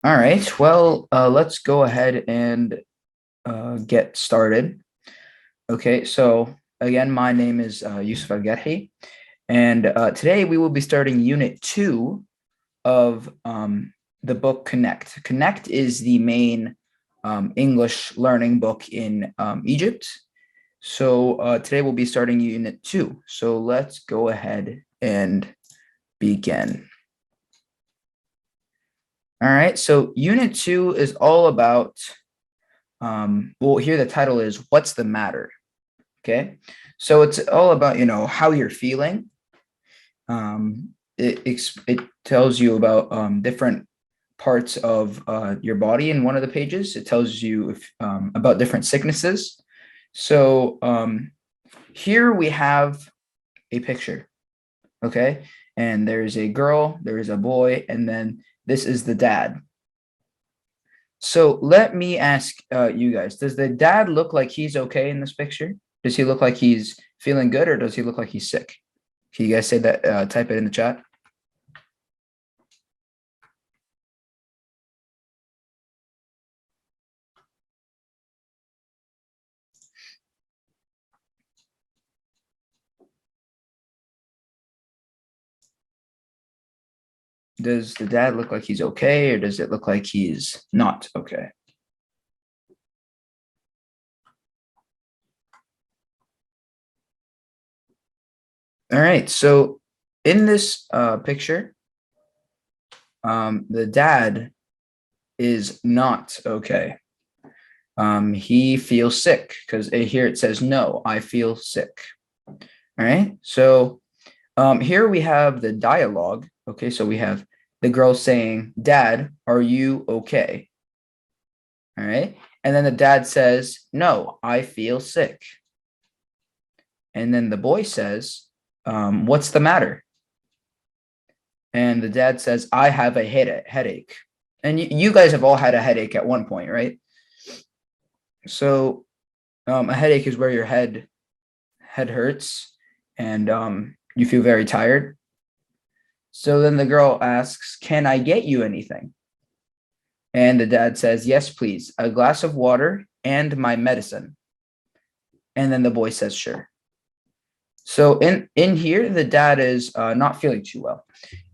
All right, well, let's go ahead and get started. Okay, so again, my name is Yusuf, and today we will be starting Unit 2 of the book Connect. Connect is the main English learning book in Egypt. So today we'll be starting Unit 2. So let's go ahead and begin. All right, so Unit 2 is all about well, here the title is What's the Matter? Okay. So it's all about, how you're feeling. It tells you about different parts of your body in one of the pages. It tells you about different sicknesses. So here we have a picture. Okay. And there's a girl, there is a boy, and then this is the dad. So let me ask you guys, does the dad look like he's okay in this picture? Does he look like he's feeling good, or does he look like he's sick? Can you guys say that, type it in the chat? Does the dad look like he's okay, or does it look like he's not okay? All right, so in this picture, the dad is not okay. He feels sick because here it says, no, I feel sick. All right, so here we have the dialogue. Okay, so we have the girl saying, Dad, are you okay? All right, and then the dad says, no, I feel sick. And then the boy says, what's the matter? And the dad says, I have a headache. And you guys have all had a headache at one point, right? So a headache is where your head hurts and you feel very tired. So then the girl asks, can I get you anything? And the dad says, yes, please, a glass of water and my medicine. And then the boy says, sure. So in here, the dad is not feeling too well.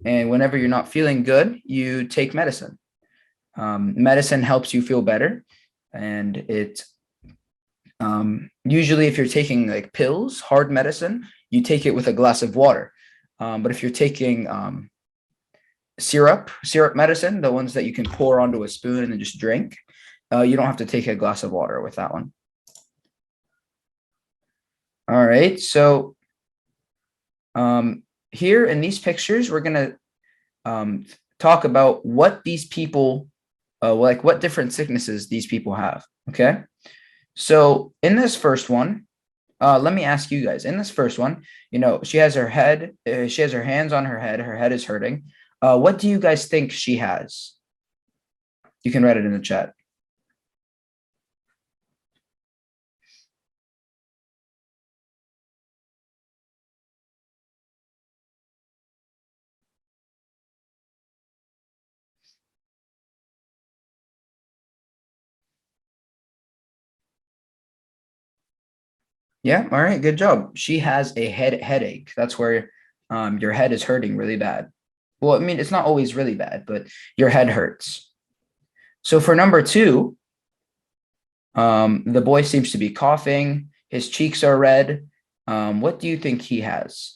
And whenever you're not feeling good, you take medicine. Medicine helps you feel better. And it usually, if you're taking like pills, hard medicine, you take it with a glass of water. But if you're taking syrup medicine, the ones that you can pour onto a spoon and then just drink, you don't have to take a glass of water with that one. All right, so here in these pictures, we're gonna talk about what these people, like what different sicknesses these people have. Okay, so in this first one, let me ask you guys. In this first one, she has her head, she has her hands on her head is hurting. What do you guys think she has? You can write it in the chat. Yeah, all right, good job. She has a headache. That's where your head is hurting really bad. Well, I mean, it's not always really bad, but your head hurts. So for number two, the boy seems to be coughing. His cheeks are red. What do you think he has?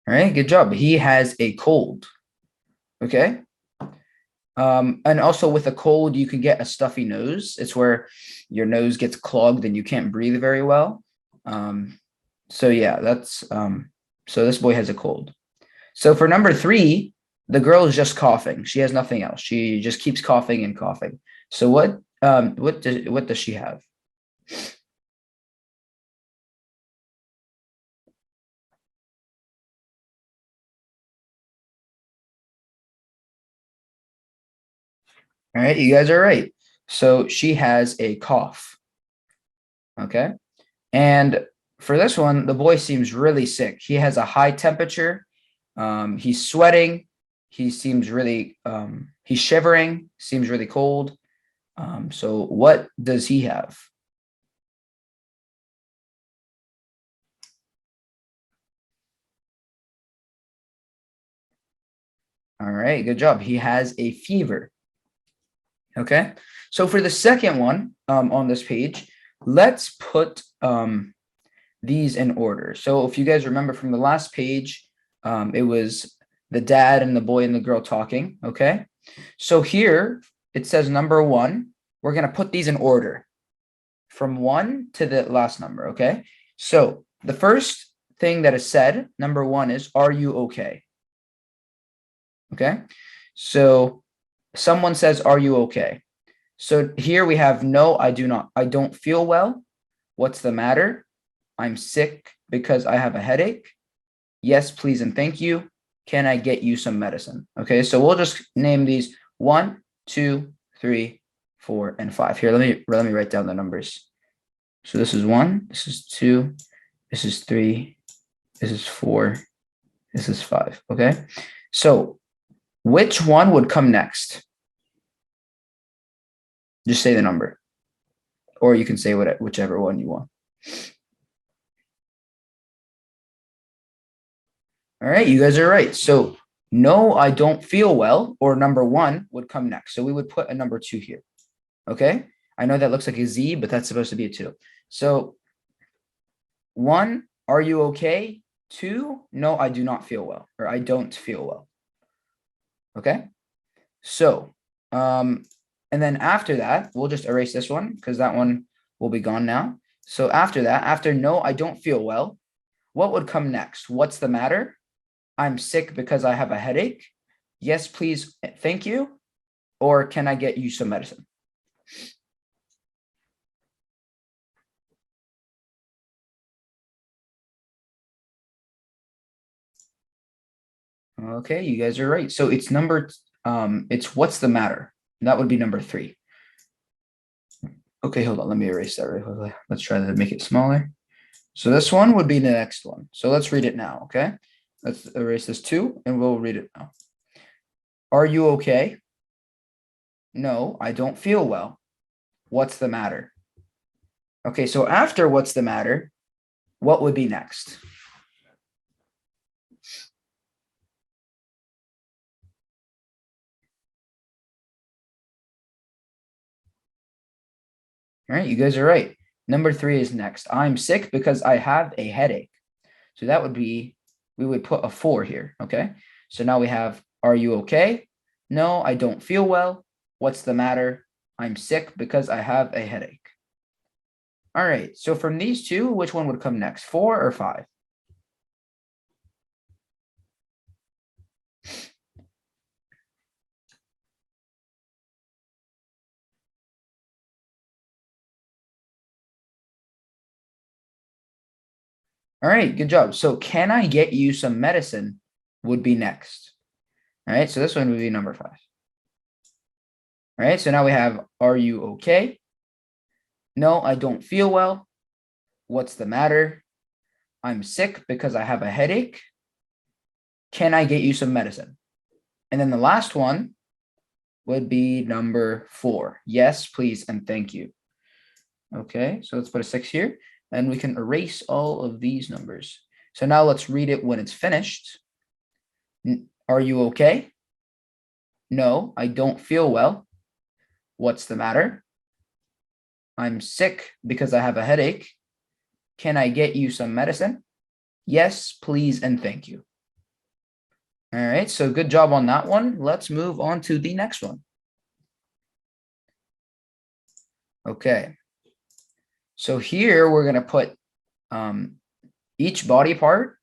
All right, good job. He has a cold. Okay. And also with a cold, you can get a stuffy nose. It's where your nose gets clogged and you can't breathe very well. So yeah, that's so this boy has a cold. So for number three, the girl is just coughing. She has nothing else. She just keeps coughing and coughing. So what does she have? All right, you guys are right. So she has a cough. Okay. And for this one, the boy seems really sick. He has a high temperature. He's sweating. He seems really, he's shivering, seems really cold. So what does he have? All right, good job. He has a fever. Okay. So for the second one on this page, let's put these in order. So if you guys remember from the last page, it was the dad and the boy and the girl talking. Okay. So here it says number 1. We're going to put these in order from 1 to the last number. Okay. So the first thing that is said, number 1 is, are you okay? Okay. So someone says, are you okay? So here we have, no, I do not. I don't feel well. What's the matter? I'm sick because I have a headache. Yes, please and thank you. Can I get you some medicine? Okay, so we'll just name these 1, 2, 3, 4, and 5. Here, let me write down the numbers. So this is 1, this is 2, this is 3, this is 4, this is 5. Okay, so which one would come next? Just say the number, or you can say whichever one you want. All right, you guys are right. So no, I don't feel well, or number 1 would come next. So we would put a number 2 here. Okay, I know that looks like a Z, but that's supposed to be a 2. So 1, are you okay? 2, no, I do not feel well, or I don't feel well. Okay, so and then after that, we'll just erase this one because that one will be gone now. So after that, after no, I don't feel well, what would come next? What's the matter? I'm sick because I have a headache. Yes, please, thank you. Or can I get you some medicine? Okay, you guys are right. So it's it's what's the matter? That would be number 3. Okay, hold on. Let me erase that really quickly. Let's try to make it smaller. So this one would be the next one. So let's read it now, okay? Let's erase this 2 and we'll read it now. Are you okay? No, I don't feel well. What's the matter? Okay, so after what's the matter, what would be next? All right, you guys are right. Number 3 is next. I'm sick because I have a headache. So that would be, we would put a 4 here, okay? So now we have, are you okay? No, I don't feel well. What's the matter? I'm sick because I have a headache. All right, so from these 2, which one would come next, 4 or 5? All right, good job. So can I get you some medicine would be next. All right, so this one would be number 5. All right, so now we have, are you okay? No, I don't feel well. What's the matter? I'm sick because I have a headache. Can I get you some medicine? And then the last one would be number 4. Yes, please, and thank you. Okay, so let's put a 6 here, and we can erase all of these numbers. So now let's read it when it's finished. Are you okay? No, I don't feel well. What's the matter? I'm sick because I have a headache. Can I get you some medicine? Yes, please, and thank you. All right, so good job on that one. Let's move on to the next one. Okay, so here we're going to put each body part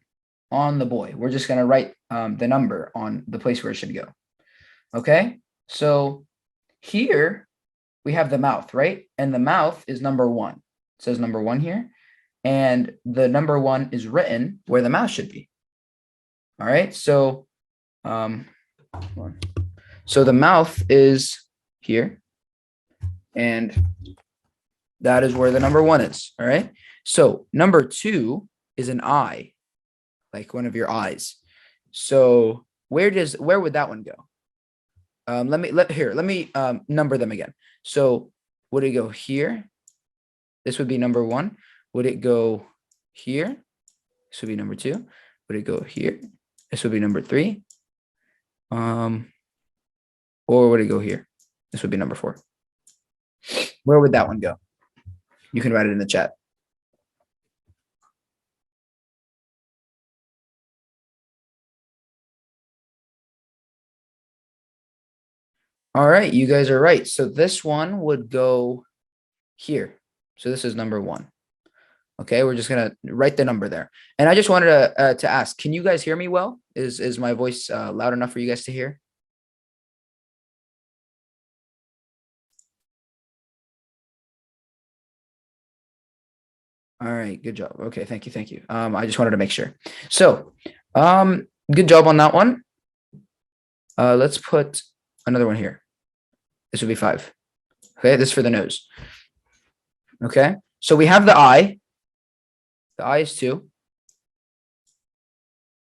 on the boy. We're just going to write the number on the place where it should go. Okay, so here we have the mouth, right? And the mouth is number 1. It says number 1 here. And the number 1 is written where the mouth should be. All right, so the mouth is here, and That is where the number 1 is. All right. So number 2 is an eye, like one of your eyes. So where would that one go? Let me number them again. So would it go here? This would be number 1. Would it go here? This would be number 2. Would it go here? This would be number 3. Or would it go here? This would be number 4. Where would that one go? You can write it in the chat. All right, you guys are right. So this one would go here. So this is number 1. Okay, we're just gonna write the number there. And I just wanted to ask, can you guys hear me well? Is my voice loud enough for you guys to hear? All right, good job. Okay, thank you. I just wanted to make sure. So, good job on that one. Let's put another one here. This would be 5. Okay, this is for the nose. Okay, so we have the eye. The eye is 2.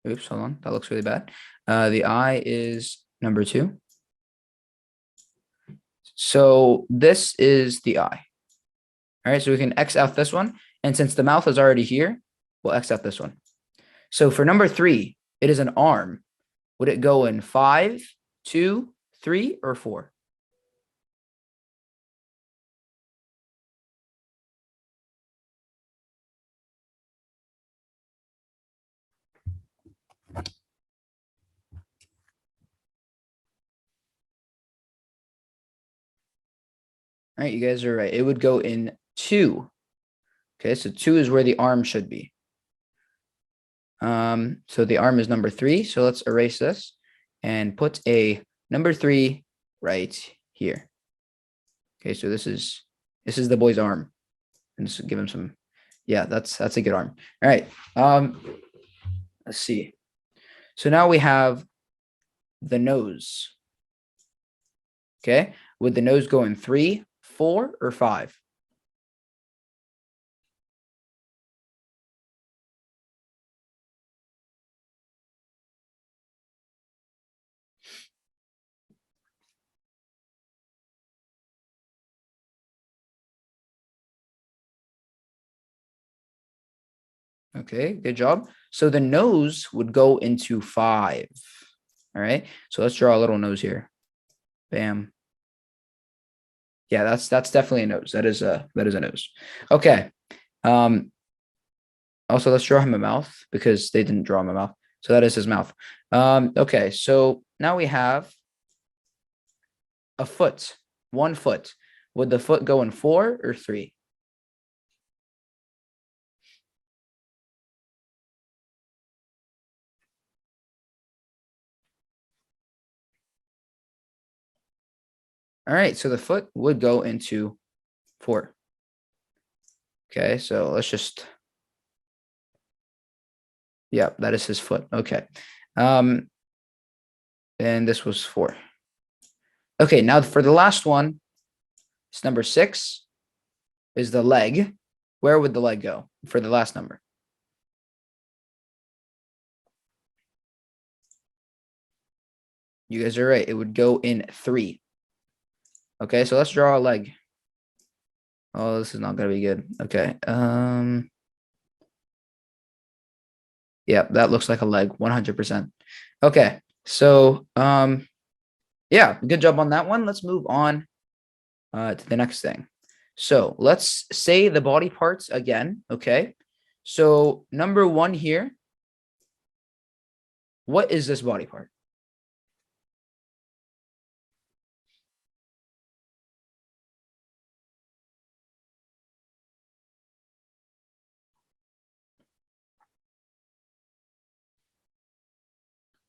Oops, hold on. That looks really bad. The eye is number 2. So this is the eye. All right, so we can X out this one. And since the mouth is already here, we'll X out this one. So for number 3, it is an arm. Would it go in 5, 2, 3, or 4? All right, you guys are right. It would go in 2. Okay, so 2 is where the arm should be. So the arm is number 3. So let's erase this and put a number 3 right here. Okay, so this is the boy's arm. And just give him some. Yeah, that's a good arm. All right. Let's see. So now we have the nose. Okay, would the nose go in 3, 4, or 5? Okay, good job. So the nose would go into 5. All right, so let's draw a little nose here. Bam. Yeah, that's definitely a nose. That is a nose. Okay. Also, let's draw him a mouth because they didn't draw him a mouth. So that is his mouth. Okay, so now we have a foot. 1 foot. Would the foot go in 4 or 3? All right, so the foot would go into 4. Okay, so let's just, yeah, that is his foot. Okay. And this was 4. Okay, now for the last one, it's number 6 is the leg. Where would the leg go for the last number? You guys are right. It would go in 3. Okay, so let's draw a leg. Oh, this is not going to be good. Okay. Yeah, that looks like a leg, 100%. Okay, so yeah, good job on that one. Let's move on to the next thing. So let's say the body parts again. Okay, so number 1 here. What is this body part?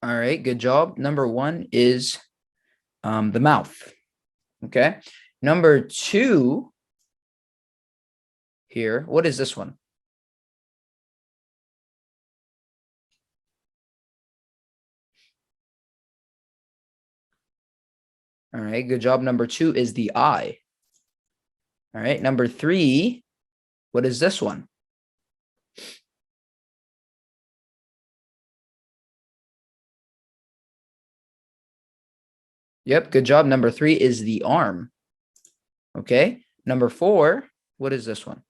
All right, good job. Number 1 is the mouth. Okay, number 2 here. What is this one? All right, good job. Number 2 is the eye. All right, number 3. What is this one? Yep, good job. Number 3 is the arm. Okay, number 4, what is this one?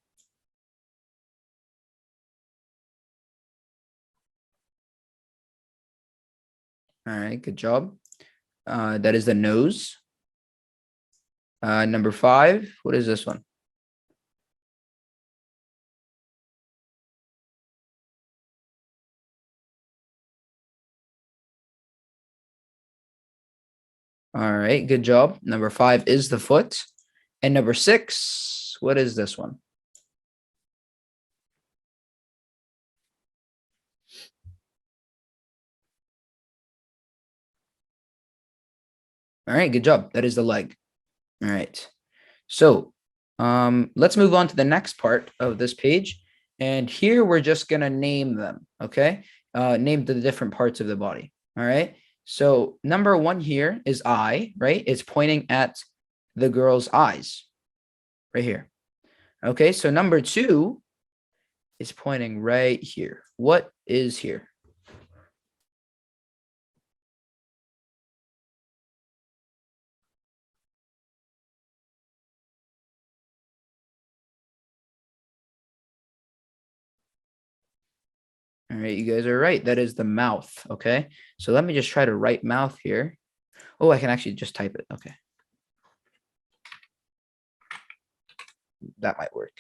All right, good job. That is the nose. Number 5, what is this one? All right, good job. Number 5 is the foot. And number 6, what is this one? All right, good job. That is the leg. All right. So let's move on to the next part of this page. And here we're just going to name them, okay? Name the different parts of the body, all right? So number 1 here is eye, right? It's pointing at the girl's eyes right here. Okay, so number 2 is pointing right here. What is here? All right, you guys are right. That is the mouth, okay? So let me just try to write mouth here. Oh, I can actually just type it, okay. That might work.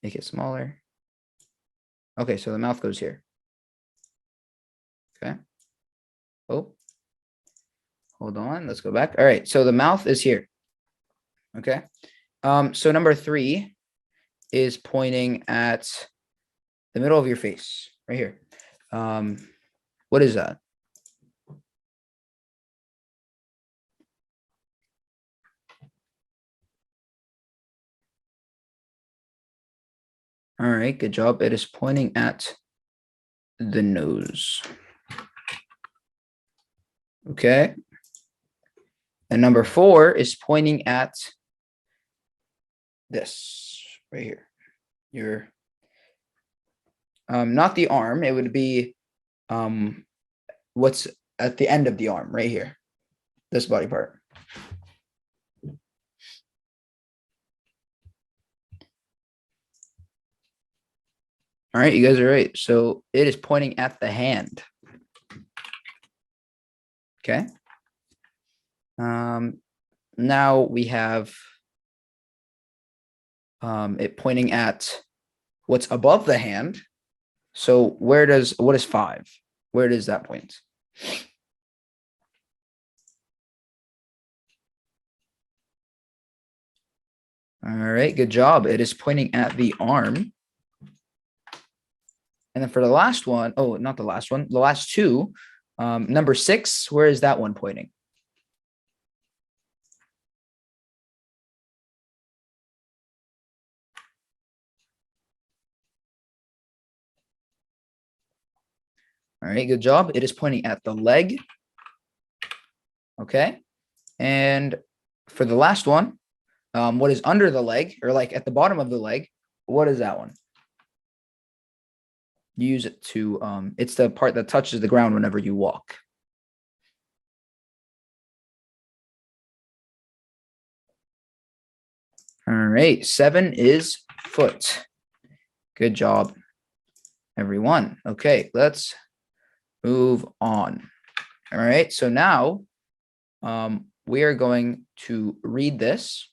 Make it smaller. Okay, so the mouth goes here. Okay. Oh, hold on. Let's go back. All right, so the mouth is here. Okay. So number 3 is pointing at the middle of your face, right here. What is that? All right, good job. It is pointing at the nose. Okay. And number 4 is pointing at this right here. Your not the arm, it would be what's at the end of the arm right here. This body part. All right, you guys are right. So it is pointing at the hand. Okay. Now we have it pointing at what's above the hand. So what is 5? Where does that point? All right, good job. It is pointing at the arm. And then for the last one, oh, not the last one, the last 2, number 6, where is that one pointing? All right, good job. It is pointing at the leg. Okay. And for the last one, what is under the leg, or like at the bottom of the leg, what is that one? You use it to, it's the part that touches the ground whenever you walk. All right, 7 is foot. Good job, everyone. Okay, let's move on. All right, so now we are going to read this.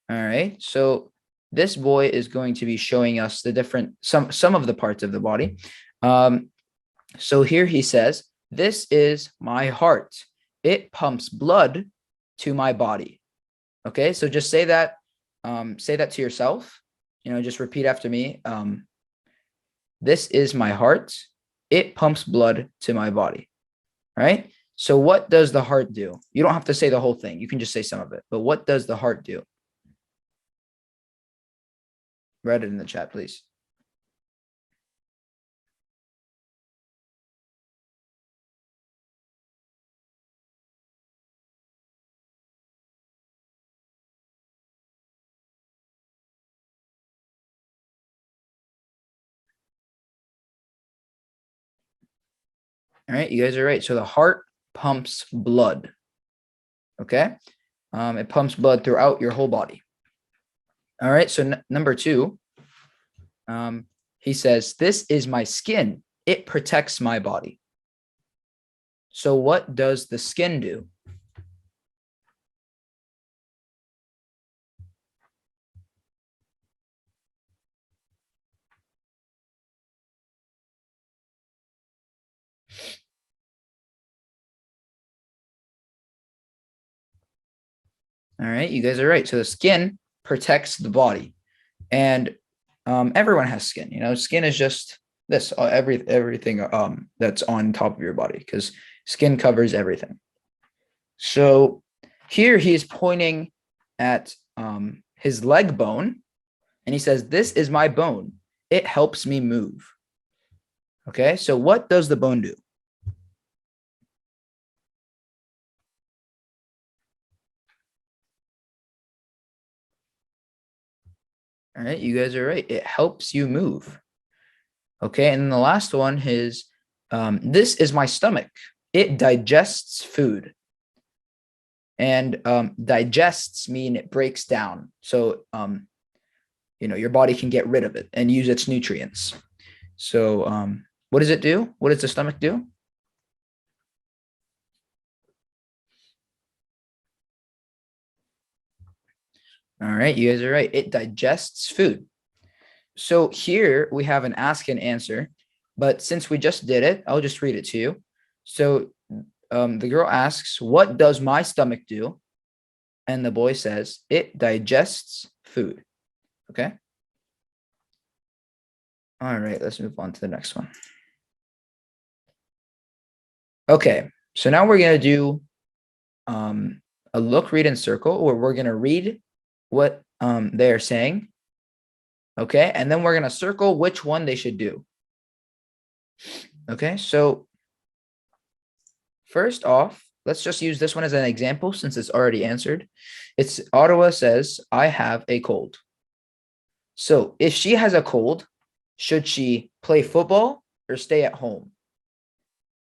All right, so this boy is going to be showing us the different, some of the parts of the body. So here he says, "This is my heart. It pumps blood to my body." Okay, so just say that to yourself. Just repeat after me. This is my heart. It pumps blood to my body. All right. So what does the heart do? You don't have to say the whole thing. You can just say some of it. But what does the heart do? Write it in the chat, please. All right, you guys are right. So the heart pumps blood. Okay. It pumps blood throughout your whole body. All right. So number 2, he says, this is my skin. It protects my body. So what does the skin do? All right, you guys are right. So the skin protects the body, and everyone has skin. You know, skin is just this everything that's on top of your body, because skin covers everything. So here he is pointing at his leg bone, and he says, "This is my bone. It helps me move." Okay, so what does the bone do? All right, you guys are right. It helps you move. Okay, and then the last one is, this is my stomach. It digests food. And digests mean it breaks down. So, your body can get rid of it and use its nutrients. So what does it do? What does the stomach do? All right, you guys are right. It digests food. So here we have an ask and answer, but since we just did it, I'll just read it to you. So the girl asks, what does my stomach do? And the boy says, it digests food. Okay. All right, let's move on to the next one. Okay, so now we're going to do a look, read, and circle, where we're going to read what they're saying. Okay, and then we're going to circle which one they should do. Okay, so first off, let's just use this one as an example since it's already answered. It's Ottawa says, I have a cold. So if she has a cold, should she play football or stay at home?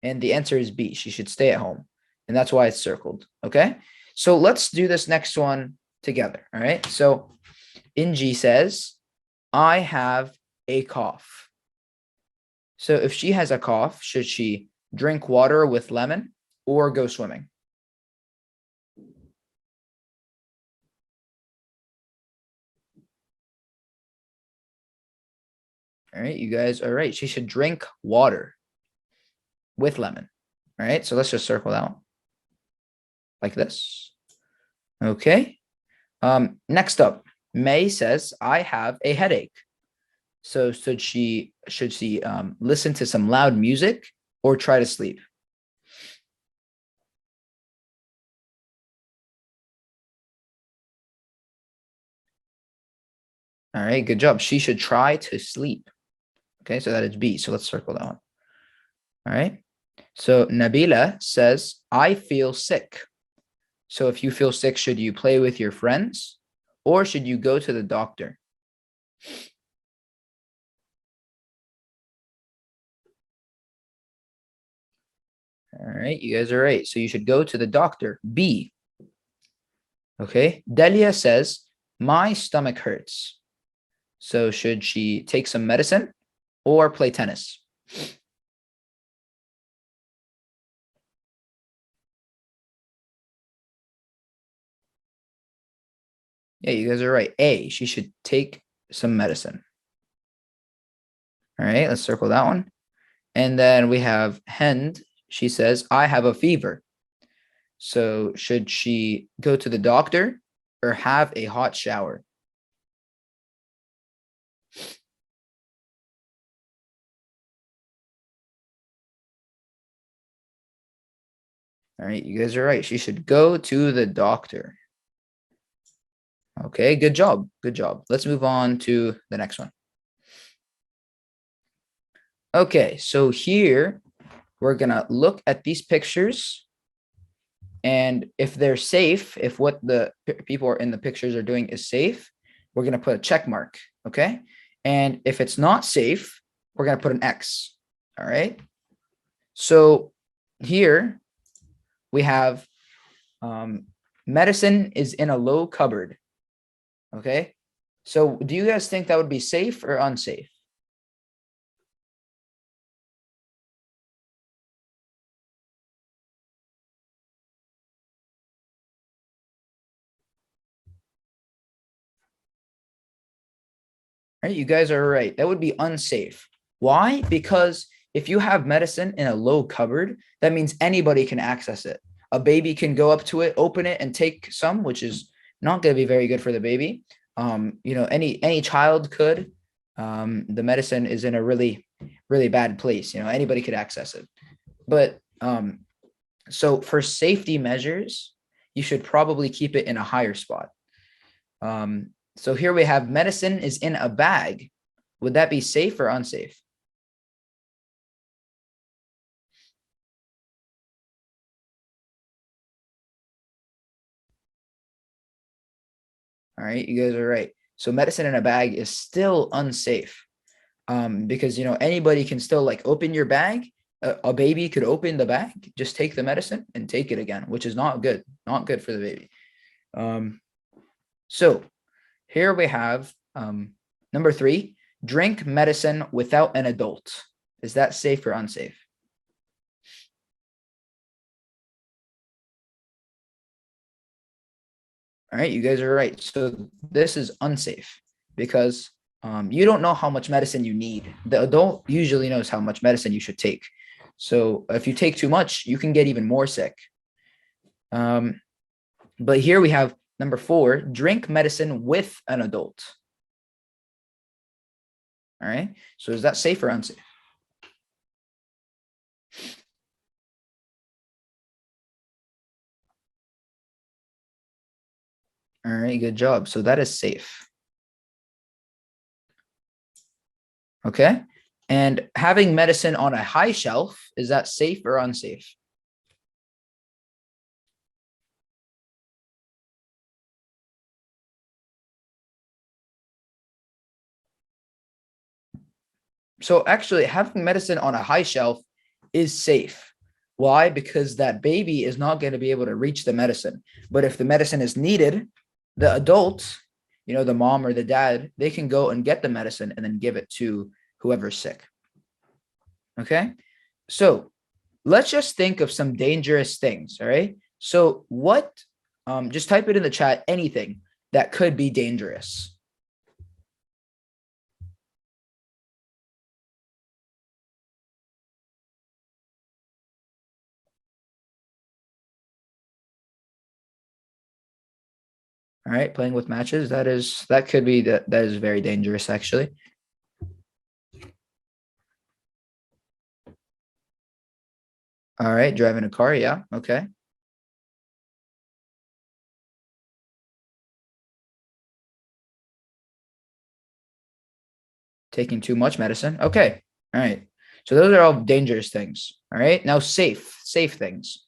And the answer is B. She should stay at home. And that's why it's circled. Okay. So let's do this next one together. All right. So Inji says, I have a cough. So if she has a cough, should she drink water with lemon or go swimming? All right. You guys are right. She should drink water with lemon. All right. So let's just circle that one like this. Okay. Next up, May says, I have a headache. So should she listen to some loud music or try to sleep? All right, good job. She should try to sleep. Okay, so that is B. So let's circle that one. All right. So Nabila says, I feel sick. So if you feel sick, should you play with your friends or should you go to the doctor? All right, you guys are right. So you should go to the doctor. B. Okay. Delia says, my stomach hurts. So should she take some medicine or play tennis? Yeah, you guys are right. A, she should take some medicine. All right, let's circle that one. And then we have Hend. She says, I have a fever. So should she go to the doctor or have a hot shower? All right, you guys are right. She should go to the doctor. Okay, good job. Good job. Let's move on to the next one. Okay, so here we're going to look at these pictures. And if they're safe, if what the people are in the pictures are doing is safe, we're going to put a check mark. Okay. And if it's not safe, we're going to put an X. All right. So here we have medicine is in a low cupboard. Okay. So do you guys think that would be safe or unsafe? Right, you guys are right. That would be unsafe. Why? Because if you have medicine in a low cupboard, that means anybody can access it. A baby can go up to it, open it, and take some, which is not going to be very good for the baby. Any child could. The medicine is in a really, really bad place. Anybody could access it. But so for safety measures, you should probably keep it in a higher spot. So here we have medicine is in a bag. Would that be safe or unsafe? All right, you guys are right. So medicine in a bag is still unsafe because, anybody can still like open your bag. A baby could open the bag, just take the medicine and take it again, which is not good, not good for the baby. So here we have number 3, drink medicine without an adult. Is that safe or unsafe? All right, you guys are right. So this is unsafe because you don't know how much medicine you need. The adult usually knows how much medicine you should take. So if you take too much, you can get even more sick. But here we have number 4, drink medicine with an adult. All right, so is that safe or unsafe? All right, good job. So that is safe. Okay. And having medicine on a high shelf, is that safe or unsafe? So actually having medicine on a high shelf is safe. Why? Because that baby is not going to be able to reach the medicine. But if the medicine is needed, the adult, the mom or the dad, they can go and get the medicine and then give it to whoever's sick. Okay. So let's just think of some dangerous things. All right. So just type it in the chat, anything that could be dangerous. All right, playing with matches, that is very dangerous actually. All right, driving a car, yeah, okay. Taking too much medicine. Okay. All right. So those are all dangerous things. All right. Now safe things.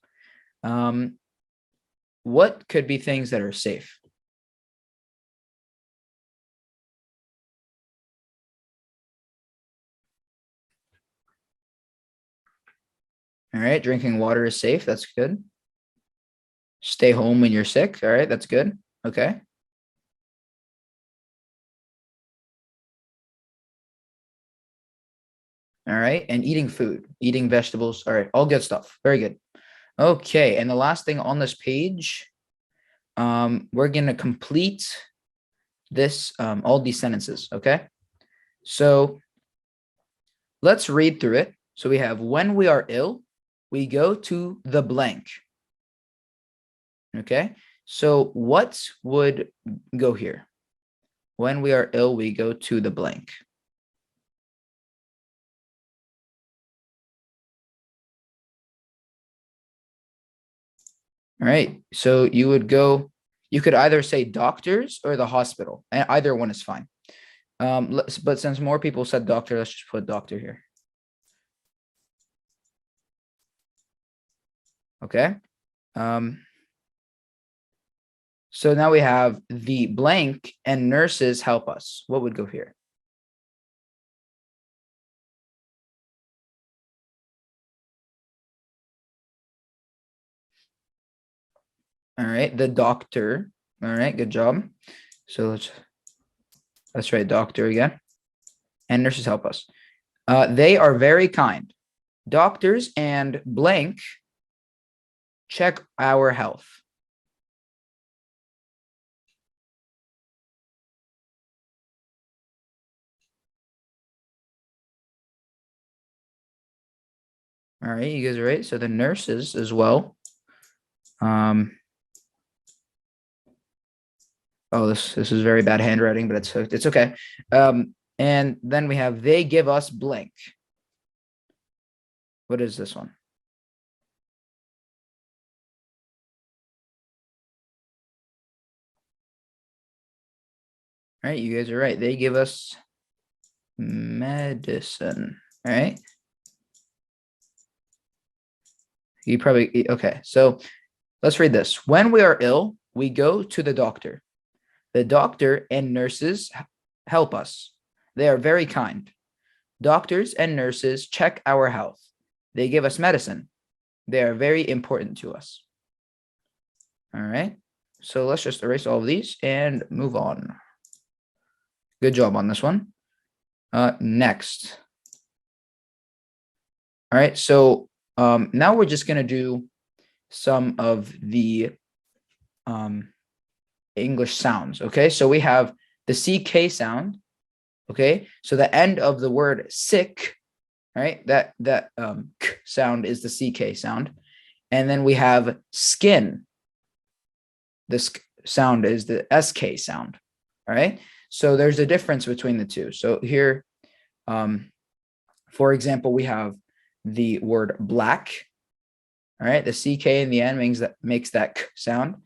What could be things that are safe? All right, drinking water is safe. That's good. Stay home when you're sick. All right, that's good. Okay. All right, and eating food, eating vegetables. All right, all good stuff. Very good. Okay, and the last thing on this page, we're gonna complete this all these sentences. Okay, so let's read through it. So we have, when we are ill, we go to the blank. Okay, so what would go here? When we are ill, we go to the blank. All right, so you could either say doctors or the hospital, and either one is fine. But since more people said doctor, let's just put doctor here. Okay. So now we have the blank and nurses help us. What would go here? All right, the doctor. All right, good job. So let's write doctor again. And nurses help us. They are very kind. Doctors and blank check our health. All right, you guys are right. So the nurses as well. Oh, this is very bad handwriting, but it's okay. And then we have they give us blank. What is this one? All right, you guys are right. They give us medicine. All right. You probably okay. So let's read this. When we are ill, we go to the doctor. The doctor and nurses help us. They are very kind. Doctors and nurses check our health. They give us medicine. They are very important to us. All right. So let's just erase all of these and move on. Good job on this one. Next. All right. So now we're just going to do some of the English sounds. Okay. So we have the CK sound. Okay. So the end of the word sick, right? That k sound is the CK sound. And then we have skin. This sound is the SK sound. All right. So there's a difference between the two. So here, for example, we have the word black. All right. The CK in the end makes that k sound.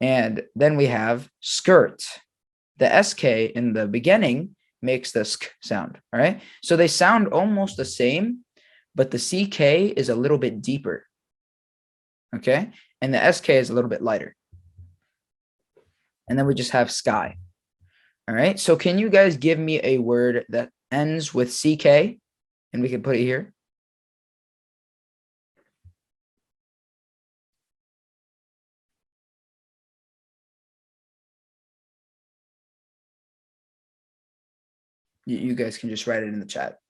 And then we have skirt. The SK in the beginning makes the sk sound. All right. So they sound almost the same, but the CK is a little bit deeper. Okay. And the SK is a little bit lighter. And then we just have sky. All right. So can you guys give me a word that ends with CK? And we can put it here. You guys can just write it in the chat.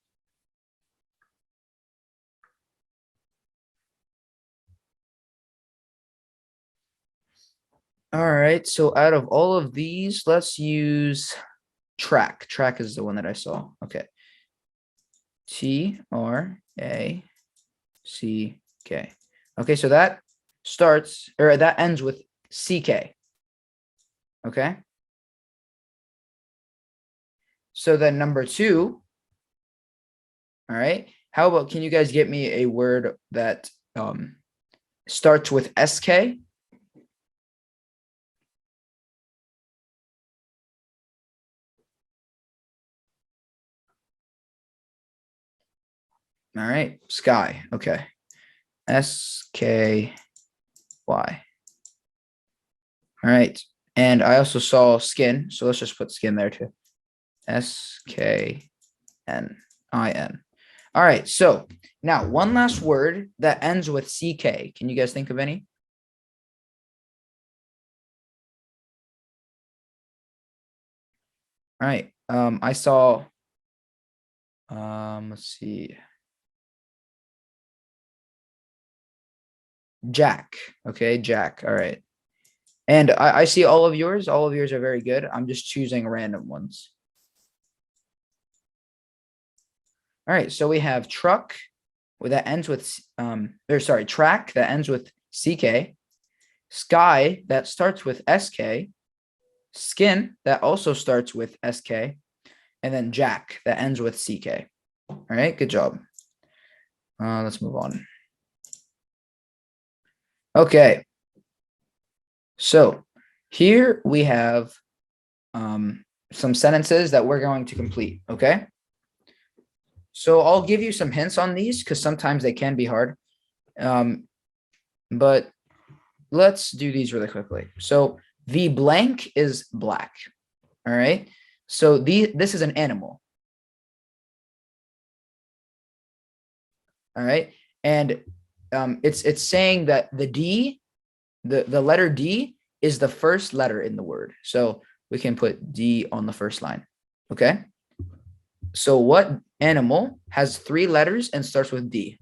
All right. So out of all of these, let's use track. Track is the one that I saw. Okay. T-R-A-C-K. Okay. So that starts or that ends with CK. Okay. So then number 2. All right. How about, can you guys get me a word that starts with SK? All right. Sky. Okay. SKY. All right. And I also saw skin. So let's just put skin there too. SKNIN. All right. So now one last word that ends with CK. Can you guys think of any? All right. I saw, let's see. Jack. Okay. Jack. All right. And I see all of yours. All of yours are very good. I'm just choosing random ones. All right. So we have truck that ends with, track that ends with CK, sky that starts with SK, skin that also starts with SK, and then jack that ends with CK. All right. Good job. Let's move on. Okay. So here we have some sentences that we're going to complete. Okay. So I'll give you some hints on these because sometimes they can be hard. But let's do these really quickly. So the blank is black. All right. So this is an animal. All right. And it's saying that the D, the letter D is the first letter in the word. So we can put D on the first line. Okay. So what animal has 3 letters and starts with D?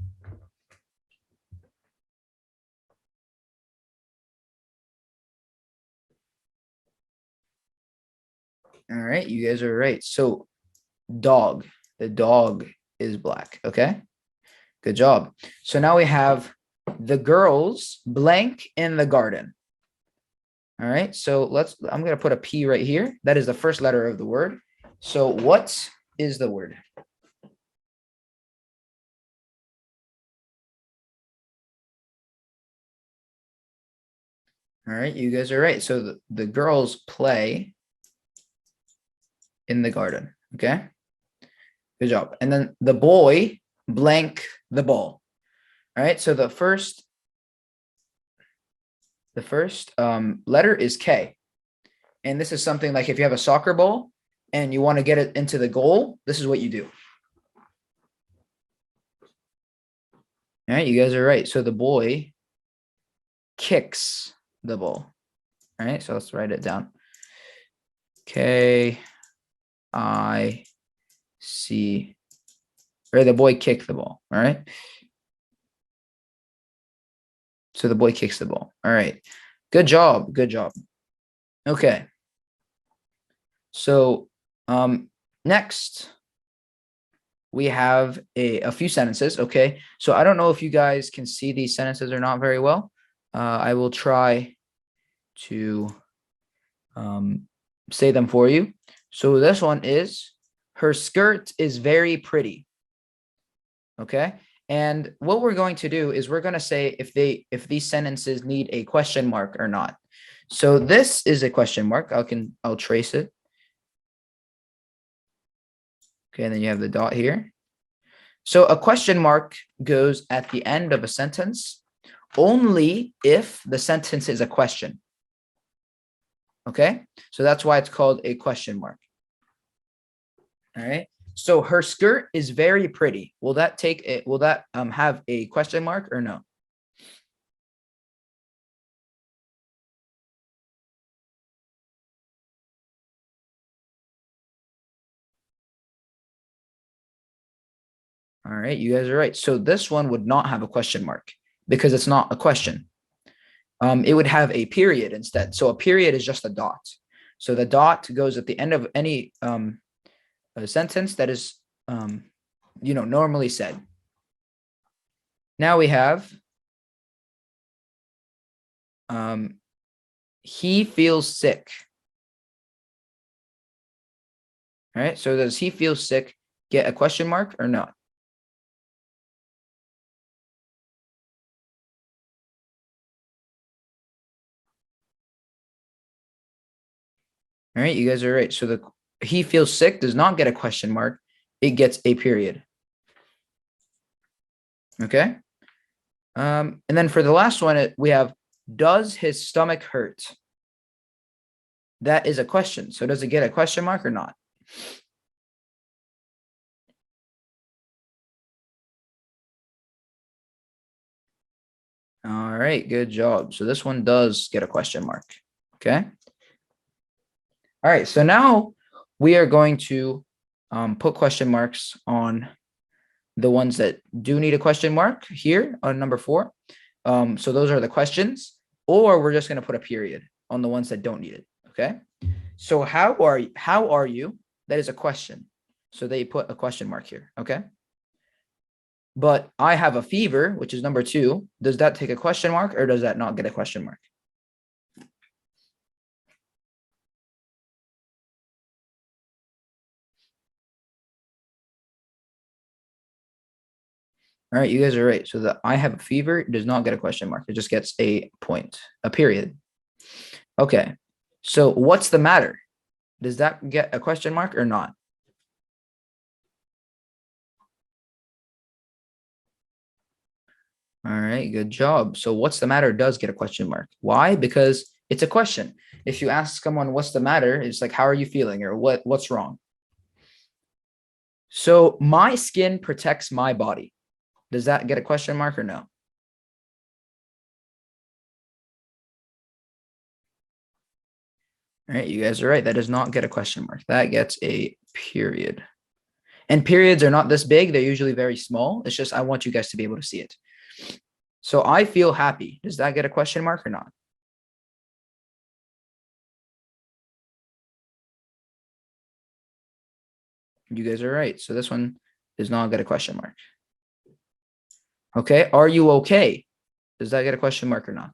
All right, you guys are right. So dog, the dog is black. Okay, good job. So now we have the girls blank in the garden. All right, so I'm going to put a P right here. That is the first letter of the word. So what is the word? All right, you guys are right. So the girls play in the garden. Okay, good job. And then the boy blank the ball. All right, so the first letter is K. And this is something like if you have a soccer ball and you want to get it into the goal, this is what you do. All right, you guys are right. So the boy kicks the ball. All right, so let's write it down. K-I-C. Or the boy kicked the ball. All right. So the boy kicks the ball. All right. Good job. Good job. Okay. So next we have a few sentences. Okay. So I don't know if you guys can see these sentences or not very well. I will try to say them for you. So this one is, her skirt is very pretty. Okay. And what we're going to do is we're going to say if these sentences need a question mark or not. So this is a question mark. I'll trace it. Okay, and then you have the dot here. So a question mark goes at the end of a sentence only if the sentence is a question. Okay, so that's why it's called a question mark. All right. So her skirt is very pretty. Will that have a question mark or no? All right, you guys are right. So this one would not have a question mark because it's not a question. It would have a period instead. So a period is just a dot. So the dot goes at the end of any a sentence that is normally said. Now we have he feels sick. All right, so does he feel sick get a question mark or not? All right, you guys are right. So the he feels sick does not get a question mark. It gets a period. Okay. And then for the last one, we have, does his stomach hurt? That is a question. So does it get a question mark or not? All right, good job. So this one does get a question mark. Okay. All right, so now we are going to put question marks on the ones that do need a question mark here on number 4. So those are the questions, or we're just going to put a period on the ones that don't need it. Okay. So how are you? That is a question. So they put a question mark here. Okay. But I have a fever, which is number 2. Does that take a question mark or does that not get a question mark? All right, you guys are right. So the I have a fever does not get a question mark. It just gets a point, a period. Okay. So what's the matter? Does that get a question mark or not? All right, good job. So what's the matter does get a question mark. Why? Because it's a question. If you ask someone what's the matter, it's like, how are you feeling or what's wrong? So my skin protects my body. Does that get a question mark or no? All right, you guys are right. That does not get a question mark. That gets a period. And periods are not this big. They're usually very small. It's just I want you guys to be able to see it. So I feel happy. Does that get a question mark or not? You guys are right. So this one does not get a question mark. Okay. Are you okay? Does that get a question mark or not?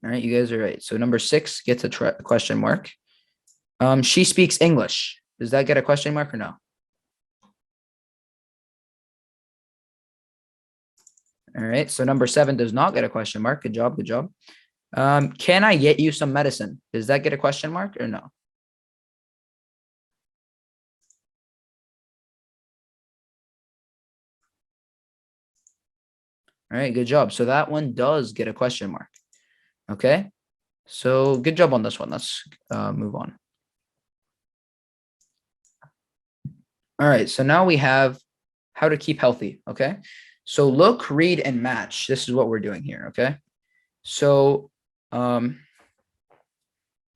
All right. You guys are right. So number 6 gets a question mark. She speaks English. Does that get a question mark or no? All right. So number 7 does not get a question mark. Good job. Good job. Can I get you some medicine? Does that get a question mark or no? All right, good job. So that one does get a question mark. Okay, so good job on this one. Let's move on. All right, so now we have how to keep healthy. Okay, so look, read, and match. This is what we're doing here. Okay, so the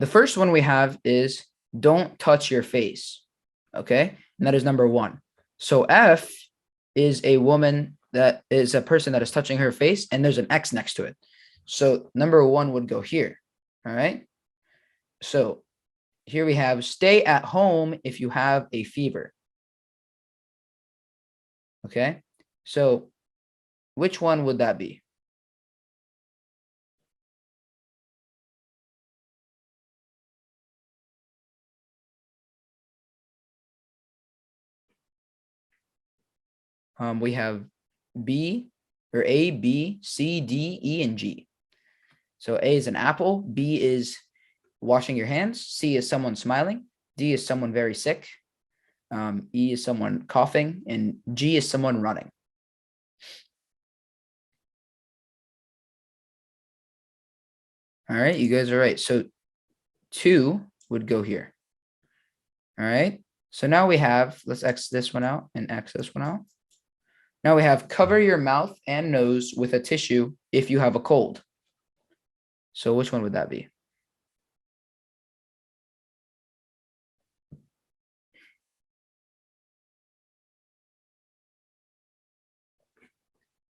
first one we have is don't touch your face. Okay, and that is number 1. So F is a woman that is a person that is touching her face, and there's an X next to it. So number 1 would go here. All right. So here we have stay at home if you have a fever. Okay. So which one would that be? We have B or A, B, C, D, E, and G. So A is an apple, B is washing your hands, C is someone smiling, D is someone very sick, E is someone coughing, and G is someone running. All right, you guys are right. So 2 would go here. All right, so now we have, let's X this one out and X this one out. Now we have cover your mouth and nose with a tissue if you have a cold. So which one would that be?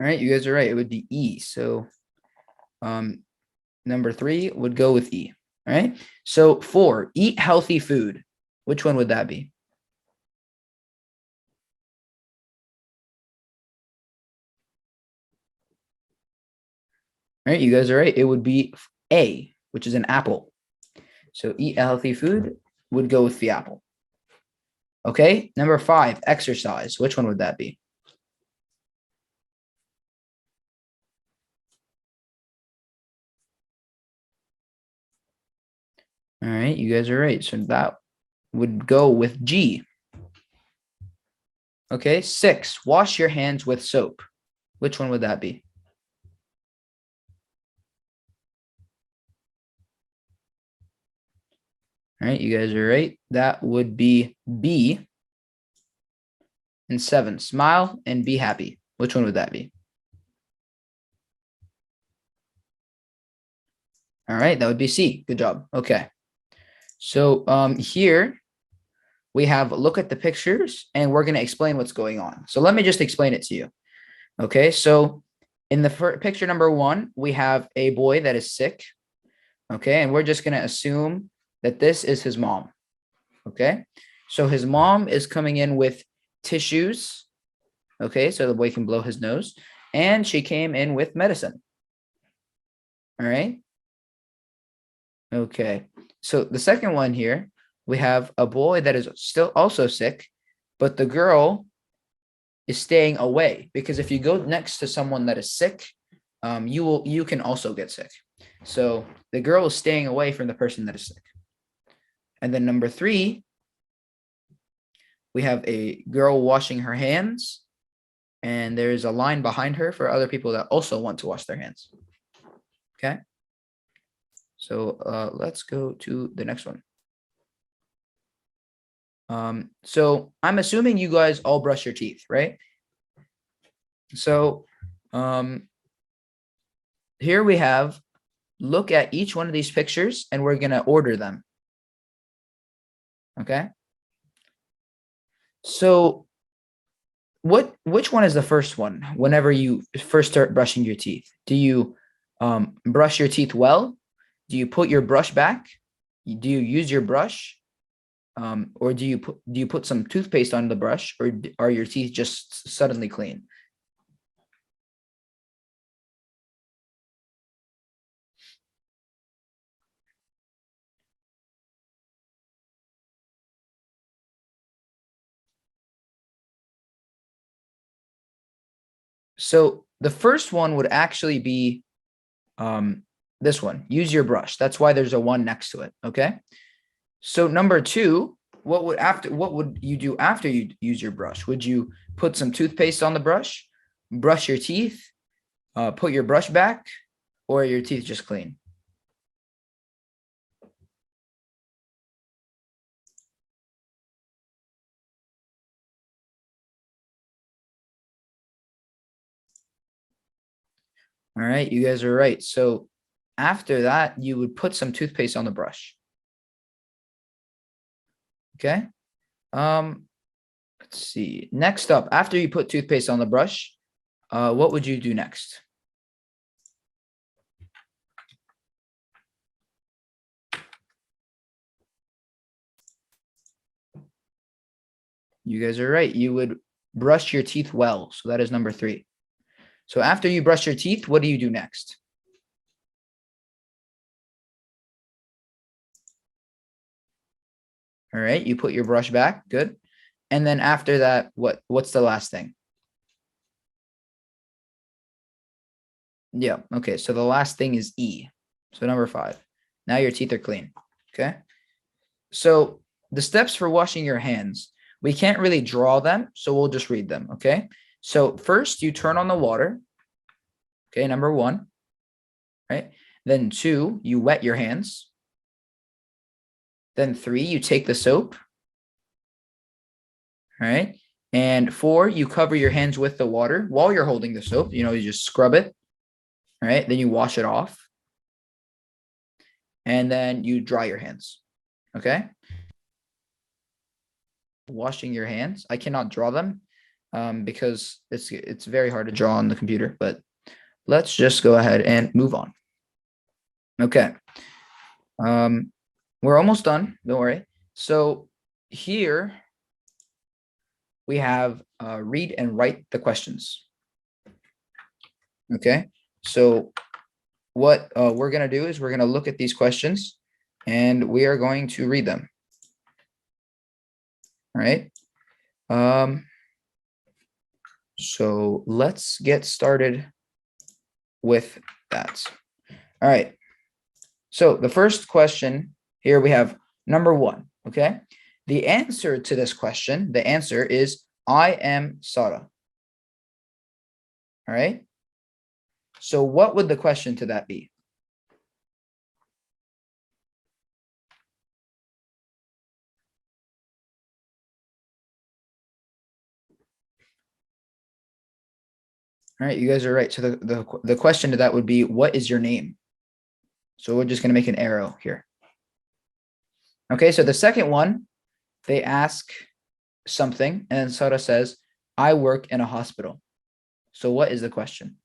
All right, you guys are right. It would be E. So number 3 would go with E. All right. So 4, eat healthy food. Which one would that be? All right, you guys are right. It would be A, which is an apple. So eat healthy food would go with the apple. Okay, number 5, exercise. Which one would that be? All right, you guys are right. So that would go with G. Okay, 6, wash your hands with soap. Which one would that be? All right, you guys are right. That would be B. And 7, smile and be happy. Which one would that be? All right, that would be C. Good job. Okay. So here we have look at the pictures and we're going to explain what's going on. So let me just explain it to you. Okay, so in the picture number 1, we have a boy that is sick. Okay, and we're just going to assume that this is his mom. Okay, so his mom is coming in with tissues. Okay, so the boy can blow his nose. And she came in with medicine. All right. Okay, so the second one here, we have a boy that is still also sick, but the girl is staying away because if you go next to someone that is sick, you can also get sick. So the girl is staying away from the person that is sick. And then number 3, we have a girl washing her hands, and there's a line behind her for other people that also want to wash their hands. Okay. So let's go to the next one. So I'm assuming you guys all brush your teeth, right? So here we have look at each one of these pictures and we're going to order them. Okay. So which one is the first one whenever you first start brushing your teeth? Do you brush your teeth well? Do you put your brush back? Do you use your brush? Or do you put some toothpaste on the brush, or are your teeth just suddenly clean? So the first one would actually be this one, use your brush. That's why there's a 1 next to it. Okay. So number 2, what would you do after you use your brush? Would you put some toothpaste on the brush, brush your teeth, put your brush back, or are your teeth just clean? All right, you guys are right. So after that, you would put some toothpaste on the brush. Okay. Let's see. Next up, after you put toothpaste on the brush, what would you do next? You guys are right. You would brush your teeth well. So that is number 3. So after you brush your teeth, what do you do next? All right, you put your brush back. Good. And then after that, what's the last thing? Yeah. Okay. So the last thing is E. So number 5. Now your teeth are clean. Okay. So the steps for washing your hands, we can't really draw them, so we'll just read them. Okay. So first you turn on the water. Okay. Number 1. Right. Then 2, you wet your hands. Then 3, you take the soap. All right. And 4, you cover your hands with the water while you're holding the soap. You just scrub it. All right. Then you wash it off. And then you dry your hands. Okay. Washing your hands. I cannot draw them because it's very hard to draw on the computer, but let's just go ahead and move on. Okay. We're almost done. Don't worry. So here we have read and write the questions. Okay. So what we're going to do is we're going to look at these questions and we are going to read them. All right. So let's get started with that. All right. So the first question here we have number 1. Okay. The answer to this question, the answer is I am Sarah. All right. So what would the question to that be? All right, you guys are right. So the question to that would be, what is your name? So we're just going to make an arrow here. Okay, so the second one, they ask something, and Sarah says, I work in a hospital. So what is the question?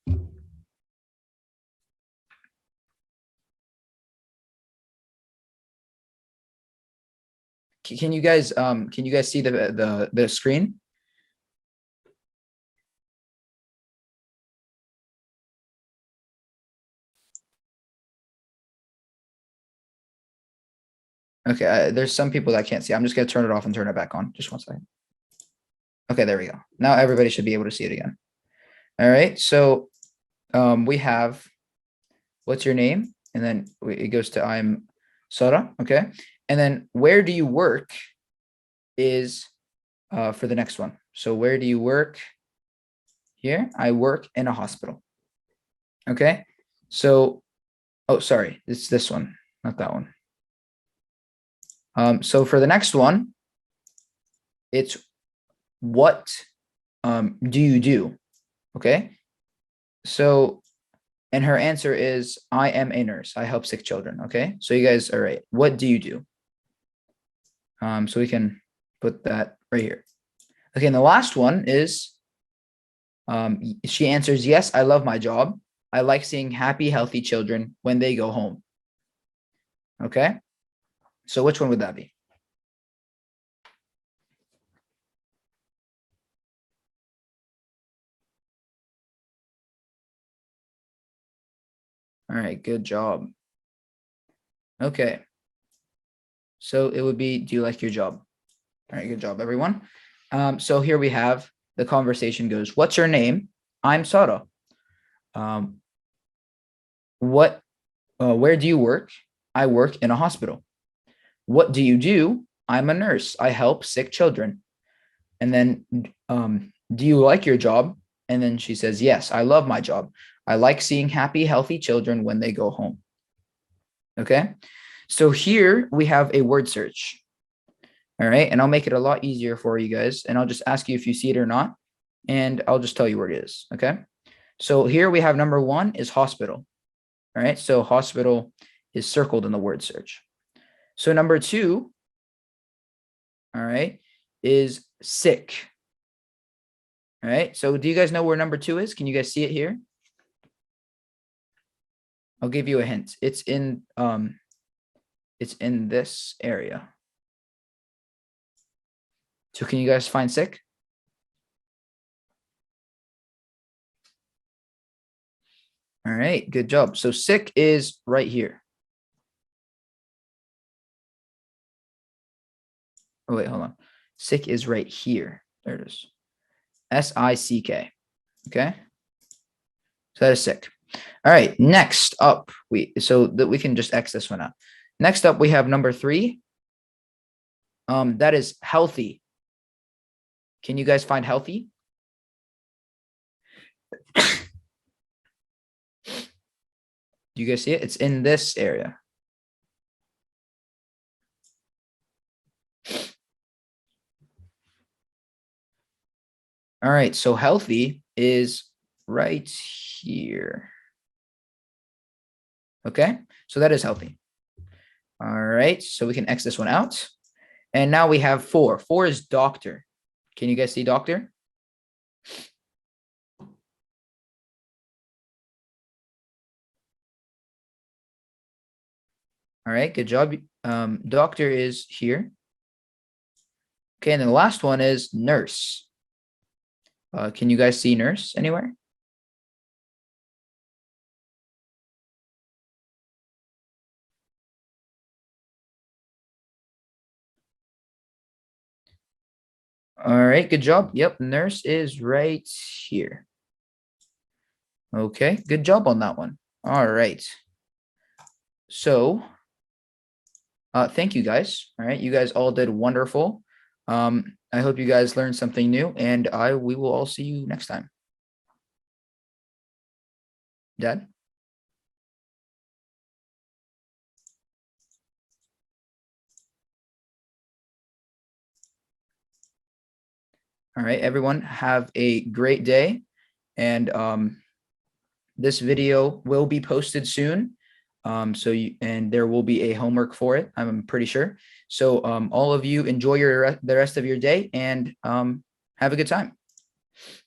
Can you guys see the screen? Okay, there's some people that can't see. I'm just going to turn it off and turn it back on. Just 1 second. Okay, there we go. Now everybody should be able to see it again. All right, so we have, what's your name? And then it goes to I'm Sarah. Okay, and then where do you work is for the next one. So where do you work? Here, I work in a hospital. Okay, so, oh, sorry, it's this one, not that one. So for the next one, it's what do you do? Okay, so And her answer is, I am a nurse. I help sick children. Okay, so you guys are right. What do you do? So we can put that right here. Okay, and the last one is, she answers, yes, I love my job. I like seeing happy, healthy children when they go home. Okay, so which one would that be? All right, good job. Okay, so it would be, do you like your job? All right, good job, everyone. So here we have the conversation goes, what's your name? I'm Sara. Where do you work? I work in a hospital. What do you do? I'm a nurse. I help sick children. And then, do you like your job? And then she says, yes, I love my job. I like seeing happy, healthy children when they go home. Okay, so here we have a word search. All right, and I'll make it a lot easier for you guys, and I'll just ask you if you see it or not, and I'll just tell you where it is. Okay, so here we have number one is hospital. All right, so hospital is circled in the word search. So number two, all right, is sick. All right, so do you guys know where number two is? Can you guys see it here? I'll give you a hint. It's in this area. So can you guys find sick? All right, good job. So sick is right here. Oh, wait, hold on. Sick is right here. There it is. S-I-C-K. Okay. So that is sick. All right, next up, so that we can just X this one out. Next up, we have number three. That is healthy. Can you guys find healthy? Do you guys see it? It's in this area. All right, so healthy is right here. Okay, so that is healthy. All right, so we can X this one out. And now we have four. Four is doctor. Can you guys see doctor? All right, good job. Doctor is here. Okay, and then the last one is nurse. Can you guys see nurse anywhere? All right, good job. Yep, nurse is right here. Okay, good job on that one. All right. So, thank you guys. All right, you guys all did wonderful. I hope you guys learned something new, and we will all see you next time. Dad? All right, everyone, have a great day. And this video will be posted soon. And there will be a homework for it, I'm pretty sure. So all of you enjoy the rest of your day, and have a good time.